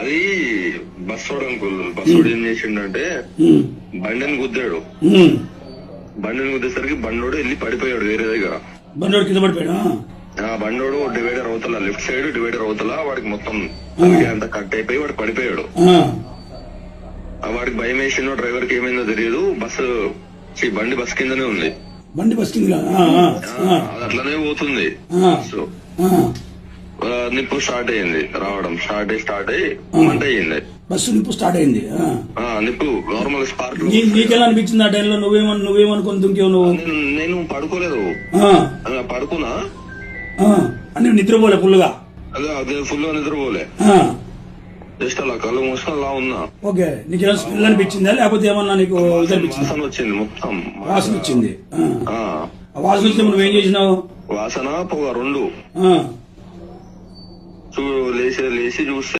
అది బస్సోడు అంకుల్. బస్సోడు ఏం చేసిండంటే బండిని గుద్దాడు. బండిని గుద్దేసరికి బండోడు వెళ్ళి పడిపోయాడు వేరే దగ్గర. బండోడు కింద పడిపోయాడు. బండోడు డివైడర్ అవుతలా, లెఫ్ట్ సైడ్ డివైడర్ అవుతలా వాడికి మొత్తం అంతా కట్ అయిపోయి వాడు పడిపోయాడు. వాడికి భయం వేసిందో, డ్రైవర్ కి ఏమైందో తెలియదు. బండి బస్ కిందనే ఉంది. బండి బస్ కింద అది అట్లనే పోతుంది. సో నిప్పు స్టార్ట్ అయ్యింది రావడం. స్టార్ట్ అయ్యి మంట అయ్యింది. బస్సు నిప్పు స్టార్ట్ అయింది. నిప్పు నార్మల్ స్పార్క్. నీకెలా అనిపించింది ఆ టైంలో? నువ్వేమనుకుని దుంకేవు నువ్వు? నేను పడుకోలేదు, పడుకున్నా. అంటే నిద్రపోలే ఫుల్గా? అదే ఫుల్ గా నిద్రపోలే, జస్ట్ అలా కళ్ళు మూసుకొని అలా ఉన్నా. ఓకే, నీకు ఏమైనా స్మెల్ అనిపించిందా లేకపోతే ఏమన్నా నీకు వాసన వచ్చింది? మొత్తం వాసన వచ్చింది. వాసన వచ్చి నువ్వు ఏం చేసినావు? వాసన పొగ రెండు. లేచి చూస్తే